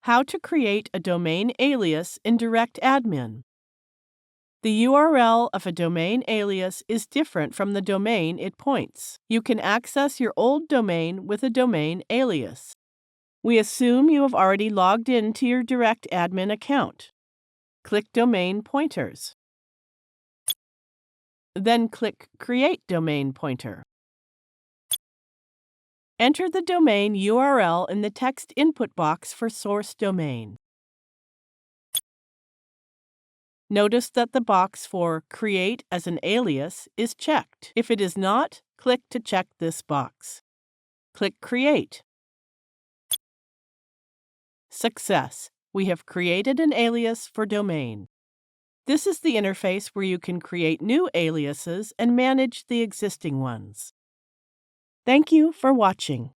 How to create a domain alias in DirectAdmin. The URL of a domain alias is different from the domain it points. You can access your old domain with a domain alias. We assume you have already logged in to your DirectAdmin account. Click Domain Pointers. Then click Create Domain Pointer. Enter the domain URL in the text input box for source domain. Notice that the box for Create as an alias is checked. If it is not, click to check this box. Click Create. Success! We have created an alias for domain. This is the interface where you can create new aliases and manage the existing ones. Thank you for watching.